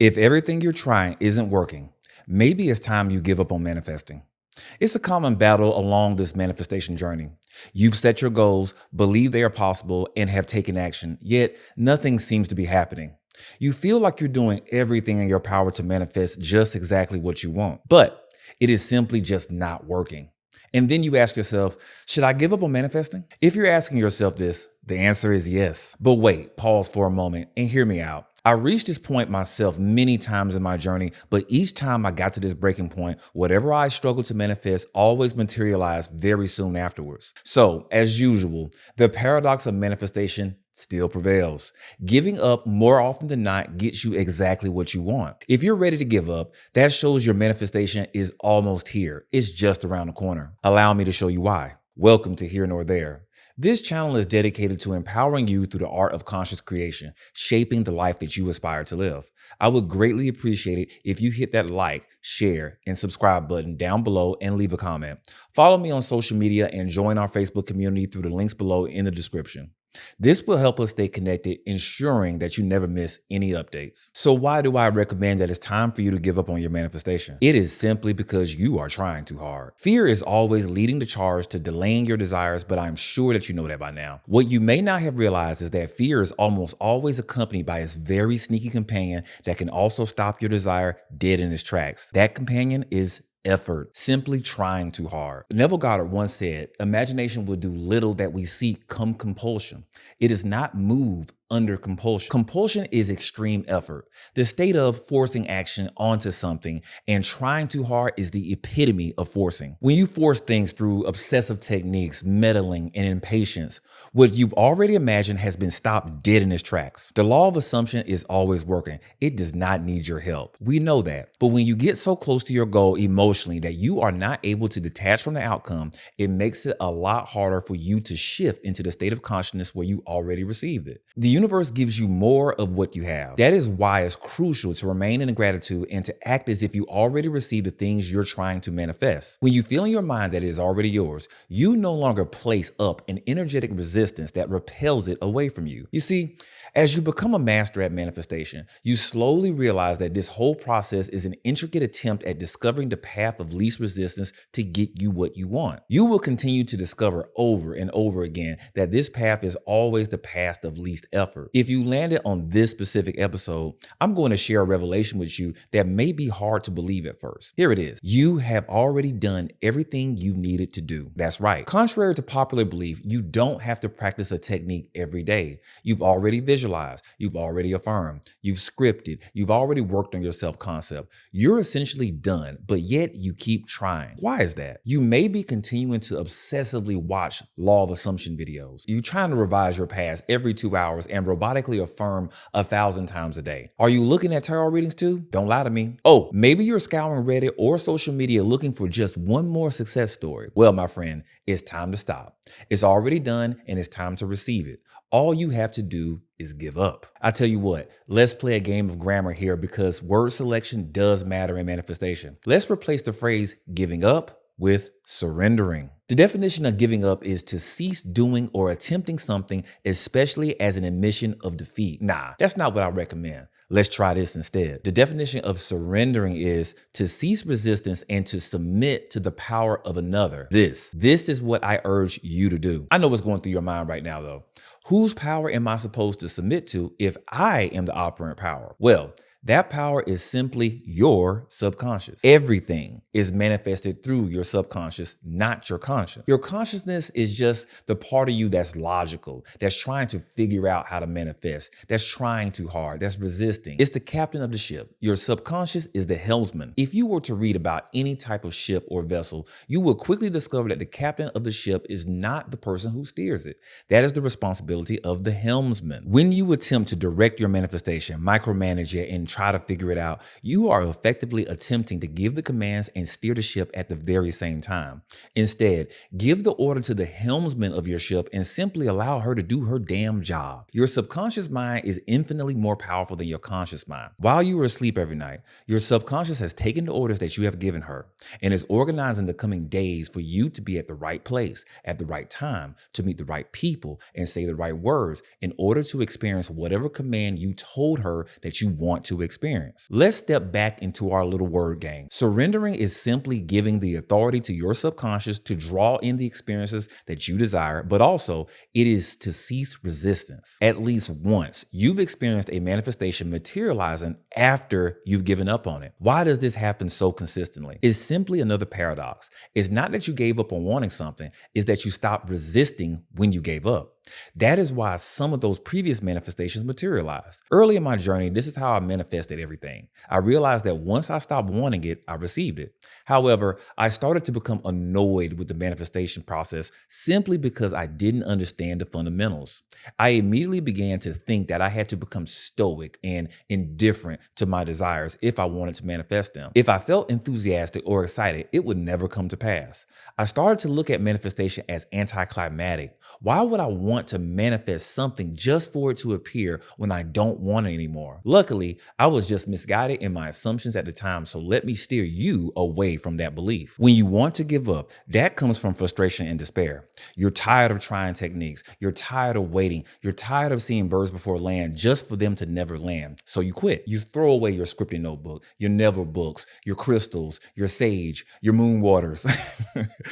If everything you're trying isn't working, maybe it's time you give up on manifesting. It's a common battle along this manifestation journey. You've set your goals, believe they are possible, and have taken action, yet nothing seems to be happening. You feel like you're doing everything in your power to manifest just exactly what you want, but it is simply just not working. And then you ask yourself, should I give up on manifesting? If you're asking yourself this, the answer is yes. But wait, pause for a moment and hear me out. I reached this point myself many times in my journey, but each time I got to this breaking point, whatever I struggled to manifest always materialized very soon afterwards. So, as usual, the paradox of manifestation still prevails. Giving up more often than not gets you exactly what you want. If you're ready to give up, that shows your manifestation is almost here. It's just around the corner. Allow me to show you why. Welcome to Here Nor There. This channel is dedicated to empowering you through the art of conscious creation, shaping the life that you aspire to live. I would greatly appreciate it if you hit that like, share, and subscribe button down below and leave a comment. Follow me on social media and join our Facebook community through the links below in the description. This will help us stay connected, ensuring that you never miss any updates. So why do I recommend that it's time for you to give up on your manifestation? It is simply because you are trying too hard. Fear is always leading the charge to delaying your desires, but I'm sure that you know that by now. What you may not have realized is that fear is almost always accompanied by its very sneaky companion that can also stop your desire dead in its tracks. That companion is effort, simply trying too hard. Neville Goddard once said, imagination will do little that we seek come compulsion. It is not move under compulsion. Compulsion is extreme effort. The state of forcing action onto something, and trying too hard is the epitome of forcing. When you force things through obsessive techniques, meddling, and impatience, what you've already imagined has been stopped dead in its tracks. The law of assumption is always working. It does not need your help. We know that. But when you get so close to your goal emotionally that you are not able to detach from the outcome, it makes it a lot harder for you to shift into the state of consciousness where you already received it. The universe gives you more of what you have. That is why it's crucial to remain in gratitude and to act as if you already received the things you're trying to manifest. When you feel in your mind that it is already yours, you no longer place up an energetic resistance that repels it away from you. You see, as you become a master at manifestation, you slowly realize that this whole process is an intricate attempt at discovering the path of least resistance to get you what you want. You will continue to discover over and over again that this path is always the path of least effort. If you landed on this specific episode, I'm going to share a revelation with you that may be hard to believe at first. Here it is. You have already done everything you needed to do. That's right. Contrary to popular belief, you don't have to practice a technique every day. You've already visualized, you've already affirmed, you've scripted, you've already worked on your self-concept. You're essentially done, but yet you keep trying. Why is that? You may be continuing to obsessively watch law of assumption videos. You're trying to revise your past every 2 hours and robotically affirm 1,000 times a day. Are you looking at tarot readings too? Don't lie to me. Oh, maybe you're scouring Reddit or social media looking for just one more success story. Well, my friend, it's time to stop. It's already done and it's time to receive it. All you have to do is give up. I tell you what, let's play a game of grammar here because word selection does matter in manifestation. Let's replace the phrase giving up with surrendering. The definition of giving up is to cease doing or attempting something, especially as an admission of defeat. Nah, that's not what I recommend. Let's try this instead. The definition of surrendering is to cease resistance and to submit to the power of another. This is what I urge you to do. I know what's going through your mind right now though. Whose power am I supposed to submit to if I am the operant power? Well, that power is simply your subconscious. Everything is manifested through your subconscious, not your conscious. Your consciousness is just the part of you that's logical, that's trying to figure out how to manifest, that's trying too hard, that's resisting. It's the captain of the ship. Your subconscious is the helmsman. If you were to read about any type of ship or vessel, you will quickly discover that the captain of the ship is not the person who steers it. That is the responsibility of the helmsman. When you attempt to direct your manifestation, micromanage it, and try to figure it out, you are effectively attempting to give the commands and steer the ship at the very same time. Instead, give the order to the helmsman of your ship and simply allow her to do her damn job. Your subconscious mind is infinitely more powerful than your conscious mind. While you are asleep every night, your subconscious has taken the orders that you have given her and is organizing the coming days for you to be at the right place, at the right time, to meet the right people and say the right words in order to experience whatever command you told her that you want to to experience. Let's step back into our little word game. Surrendering is simply giving the authority to your subconscious to draw in the experiences that you desire, but also it is to cease resistance. At least once, you've experienced a manifestation materializing after you've given up on it. Why does this happen so consistently? It's simply another paradox. It's not that you gave up on wanting something, it's that you stopped resisting when you gave up. That is why some of those previous manifestations materialized. Early in my journey, this is how I manifested everything. I realized that once I stopped wanting it, I received it. However, I started to become annoyed with the manifestation process simply because I didn't understand the fundamentals. I immediately began to think that I had to become stoic and indifferent to my desires if I wanted to manifest them. If I felt enthusiastic or excited, it would never come to pass. I started to look at manifestation as anticlimactic. Why would I want to manifest something just for it to appear when I don't want it anymore? Luckily, I was just misguided in my assumptions at the time, so let me steer you away from that belief. When you want to give up, that comes from frustration and despair. You're tired of trying techniques. You're tired of waiting. You're tired of seeing birds before land just for them to never land. So you quit. You throw away your scripting notebook, your never books, your crystals, your sage, your moon waters.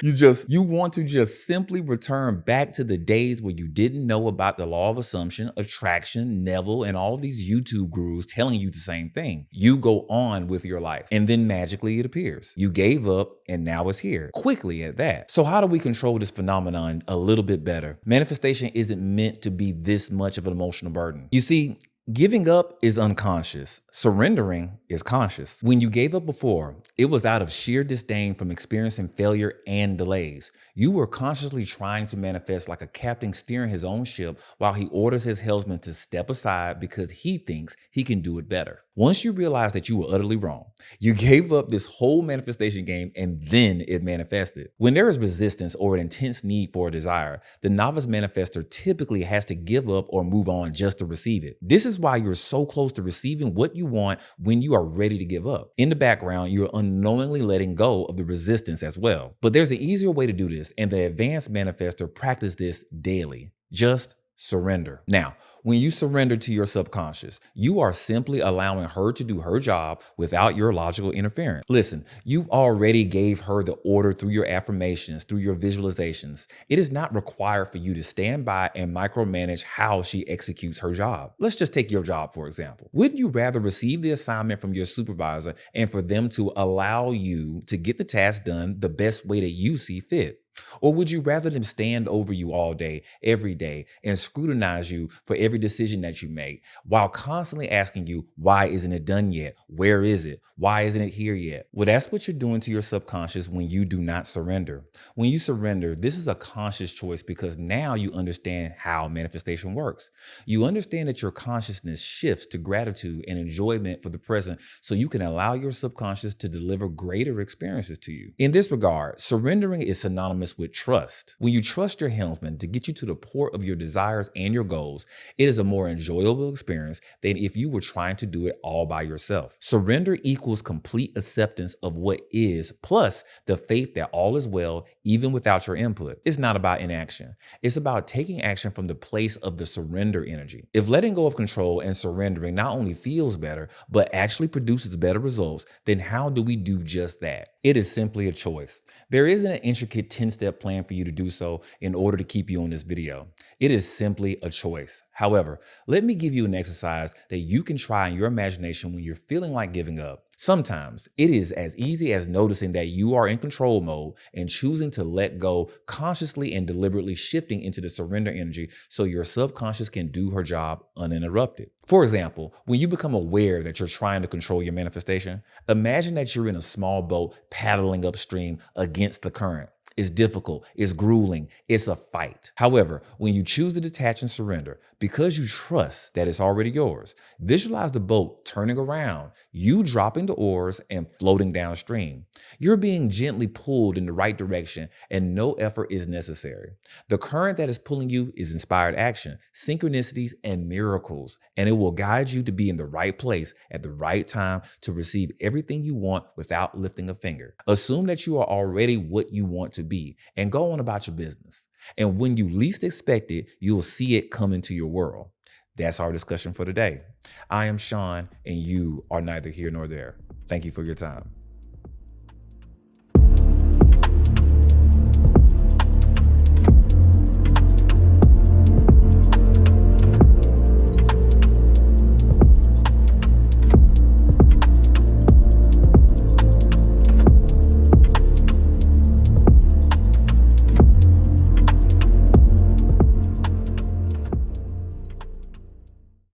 You want to just simply return back to the days where you didn't know about the law of assumption, attraction, Neville, and all these YouTube gurus telling you the same thing. You go on with your life, and then magically it appears. You gave up, and now it's here, quickly at that. So how do we control this phenomenon a little bit better? Manifestation isn't meant to be this much of an emotional burden. You see, giving up is unconscious. Surrendering is conscious. When you gave up before, it was out of sheer disdain from experiencing failure and delays. You were consciously trying to manifest like a captain steering his own ship while he orders his helmsman to step aside because he thinks he can do it better. Once you realize that you were utterly wrong, you gave up this whole manifestation game and then it manifested. When there is resistance or an intense need for a desire, the novice manifester typically has to give up or move on just to receive it. This is why you're so close to receiving what you want when you are ready to give up. In the background, you're unknowingly letting go of the resistance as well. But there's an easier way to do this, and the advanced manifester practice this daily. Just surrender. Now, when you surrender to your subconscious, you are simply allowing her to do her job without your logical interference. Listen, you've already gave her the order through your affirmations, through your visualizations. It is not required for you to stand by and micromanage how she executes her job. Let's just take your job, for example. Wouldn't you rather receive the assignment from your supervisor and for them to allow you to get the task done the best way that you see fit? Or would you rather them stand over you all day, every day, and scrutinize you for every decision that you make while constantly asking you, why isn't it done yet? Where is it? Why isn't it here yet? Well, that's what you're doing to your subconscious when you do not surrender. When you surrender, this is a conscious choice because now you understand how manifestation works. You understand that your consciousness shifts to gratitude and enjoyment for the present so you can allow your subconscious to deliver greater experiences to you. In this regard, surrendering is synonymous with trust. When you trust your helmsman to get you to the port of your desires and your goals, it is a more enjoyable experience than if you were trying to do it all by yourself. Surrender equals complete acceptance of what is, plus the faith that all is well, even without your input. It's not about inaction. It's about taking action from the place of the surrender energy. If letting go of control and surrendering not only feels better, but actually produces better results, then how do we do just that? It is simply a choice. There isn't an intricate 10-step plan for you to do so in order to keep you on this video. It is simply a choice. However, let me give you an exercise that you can try in your imagination when you're feeling like giving up. Sometimes it is as easy as noticing that you are in control mode and choosing to let go, consciously and deliberately shifting into the surrender energy so your subconscious can do her job uninterrupted. For example, when you become aware that you're trying to control your manifestation, imagine that you're in a small boat paddling upstream against the current. It's difficult, it's grueling, it's a fight. However, when you choose to detach and surrender, because you trust that it's already yours, visualize the boat turning around, you dropping the oars and floating downstream. You're being gently pulled in the right direction and no effort is necessary. The current that is pulling you is inspired action, synchronicities, and miracles, and it will guide you to be in the right place at the right time to receive everything you want without lifting a finger. Assume that you are already what you want to be and go on about your business. And when you least expect it, you'll see it come into your world. That's our discussion for today. I am Sean, and you are neither here nor there. Thank you for your time.